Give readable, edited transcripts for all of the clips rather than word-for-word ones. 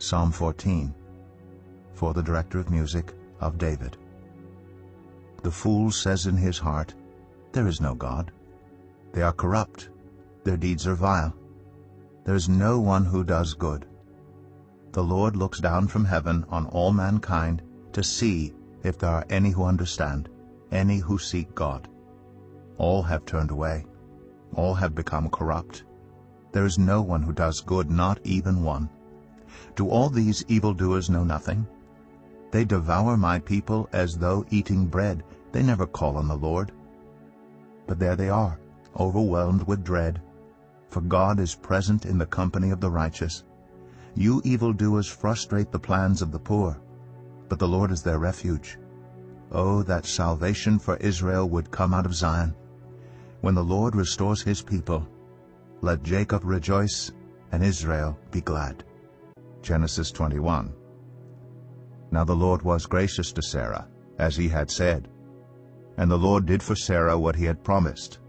Psalm 14, for the director of music, of David. The fool says in his heart, "There is no God." They are corrupt, their deeds are vile. There is no one who does good. The Lord looks down from heaven on all mankind to see if there are any who understand, any who seek God. All have turned away, all have become corrupt. There is no one who does good, not even one. Do all these evildoers know nothing? They devour my people as though eating bread. They never call on the Lord. But there they are, overwhelmed with dread. For God is present in the company of the righteous. You evildoers frustrate the plans of the poor, but the Lord is their refuge. Oh, that salvation for Israel would come out of Zion. When the Lord restores his people, let Jacob rejoice and Israel be glad. Genesis 21. Now the Lord was gracious to Sarah, as he had said. And the Lord did for Sarah what he had promised.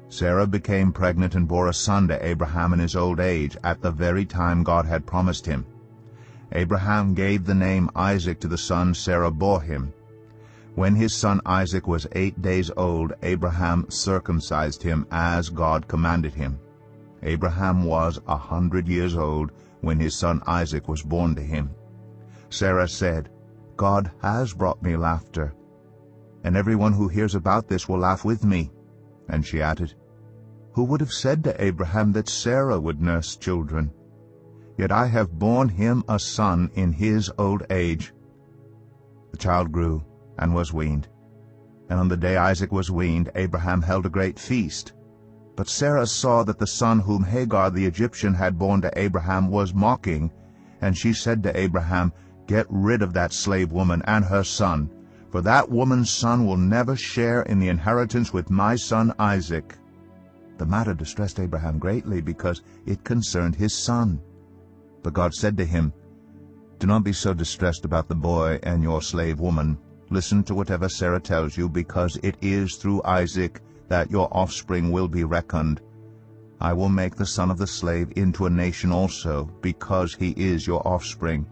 Sarah became pregnant and bore a son to Abraham in his old age, at the very time God had promised him. Abraham gave the name Isaac to the son Sarah bore him. When his son Isaac was 8 days old, Abraham circumcised him as God commanded him. Abraham was 100 years old when his son Isaac was born to him. Sarah said, "God has brought me laughter, and everyone who hears about this will laugh with me." And she added, "Who would have said to Abraham that Sarah would nurse children? Yet I have borne him a son in his old age." The child grew and was weaned. And on the day Isaac was weaned, Abraham held a great feast. But Sarah saw that the son whom Hagar the Egyptian had borne to Abraham was mocking, and she said to Abraham, "Get rid of that slave woman and her son, for that woman's son will never share in the inheritance with my son Isaac." The matter distressed Abraham greatly, because it concerned his son. But God said to him, "Do not be so distressed about the boy and your slave woman. Listen to whatever Sarah tells you, because it is through Isaac that your offspring will be reckoned. I will make the son of the slave into a nation also, because he is your offspring."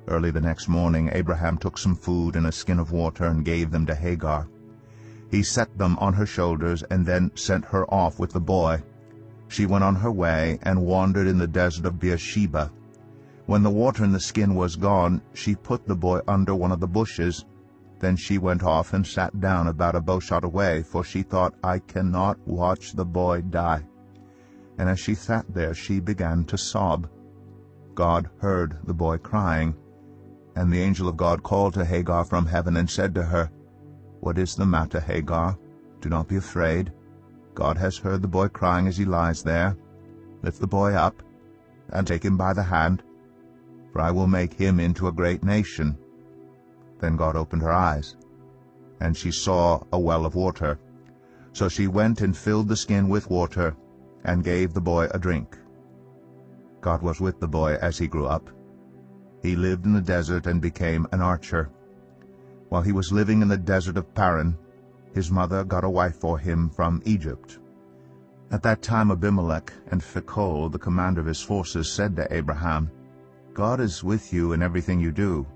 Early the next morning Abraham took some food and a skin of water and gave them to Hagar. He set them on her shoulders and then sent her off with the boy. She went on her way and wandered in the desert of Beersheba. When the water in the skin was gone, she put the boy under one of the bushes. Then she went off and sat down about a bowshot away, for she thought, "I cannot watch the boy die." And as she sat there, she began to sob. God heard the boy crying, and the angel of God called to Hagar from heaven and said to her, "What is the matter, Hagar? Do not be afraid. God has heard the boy crying as he lies there. Lift the boy up and take him by the hand, for I will make him into a great nation." Then God opened her eyes, and she saw a well of water. So she went and filled the skin with water and gave the boy a drink. God was with the boy as he grew up. He lived in the desert and became an archer. While he was living in the desert of Paran, his mother got a wife for him from Egypt. At that time Abimelech and Phicol, the commander of his forces, said to Abraham, "God is with you in everything you do.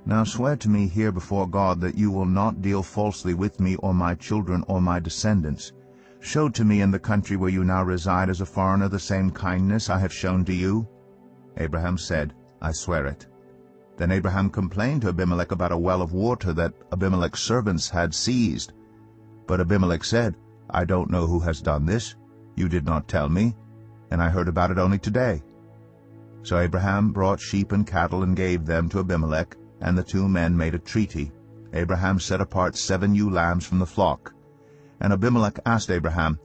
Now swear to me here before God that you will not deal falsely with me or my children or my descendants. Show to me in the country where you now reside as a foreigner the same kindness I have shown to you." Abraham said, "I swear it." Then Abraham complained to Abimelech about a well of water that Abimelech's servants had seized. But Abimelech said, "I don't know who has done this. You did not tell me, and I heard about it only today." So Abraham brought sheep and cattle and gave them to Abimelech, and the two men made a treaty. Abraham set apart 7 ewe lambs from the flock. And Abimelech asked Abraham,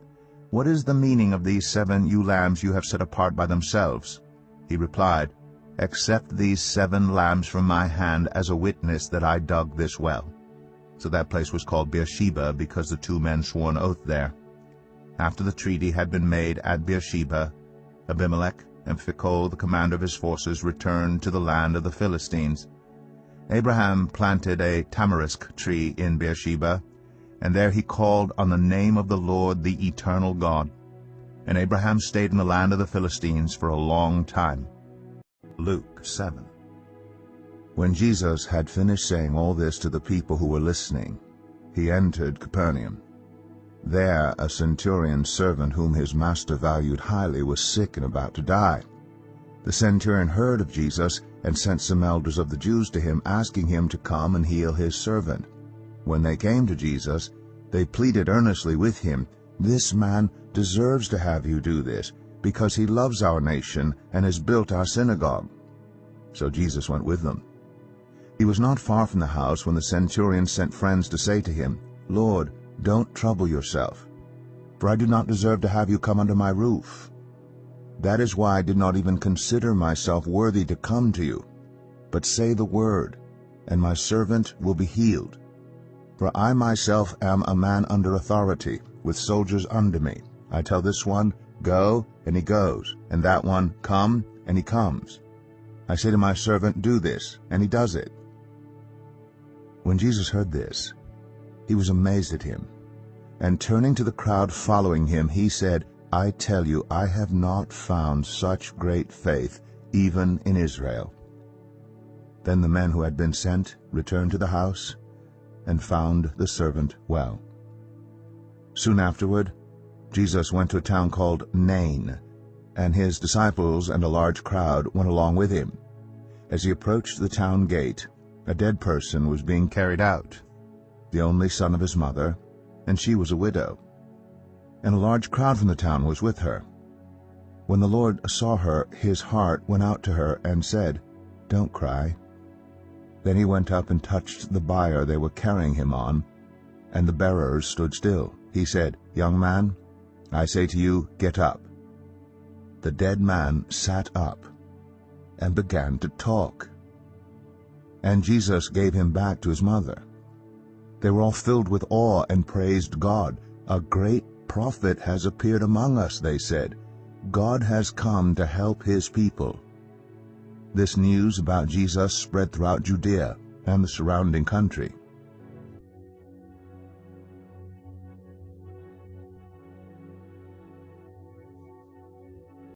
"What is the meaning of these 7 ewe lambs you have set apart by themselves?" He replied, "Accept these 7 lambs from my hand as a witness that I dug this well." So that place was called Beersheba, because the 2 men swore an oath there. After the treaty had been made at Beersheba, Abimelech and Phicol, the commander of his forces, returned to the land of the Philistines. Abraham planted a tamarisk tree in Beersheba, and there he called on the name of the Lord, the eternal God. And Abraham stayed in the land of the Philistines for a long time. Luke 7. When Jesus had finished saying all this to the people who were listening, he entered Capernaum. There a centurion's servant whom his master valued highly was sick and about to die. The centurion heard of Jesus and sent some elders of the Jews to him, asking him to come and heal his servant. When they came to Jesus, they pleaded earnestly with him, "This man deserves to have you do this, because he loves our nation and has built our synagogue." So Jesus went with them. He was not far from the house when the centurion sent friends to say to him, "Lord, don't trouble yourself, for I do not deserve to have you come under my roof. That is why I did not even consider myself worthy to come to you. But say the word, and my servant will be healed. For I myself am a man under authority, with soldiers under me. I tell this one, 'Go,' and he goes, and that one, 'Come,' and he comes. I say to my servant, 'Do this,' and he does it." When Jesus heard this, he was amazed at him, and turning to the crowd following him, he said, "I tell you, I have not found such great faith, even in Israel." Then the men who had been sent returned to the house and found the servant well. Soon afterward, Jesus went to a town called Nain, and his disciples and a large crowd went along with him. As he approached the town gate, a dead person was being carried out, the only son of his mother, and she was a widow. And a large crowd from the town was with her. When the Lord saw her, his heart went out to her and said, "Don't cry." Then he went up and touched the bier they were carrying him on, and the bearers stood still. He said, "Young man, I say to you, get up." The dead man sat up and began to talk. And Jesus gave him back to his mother. They were all filled with awe and praised God. "A great prophet has appeared among us," they said. "God has come to help his people." This news about Jesus spread throughout Judea and the surrounding country.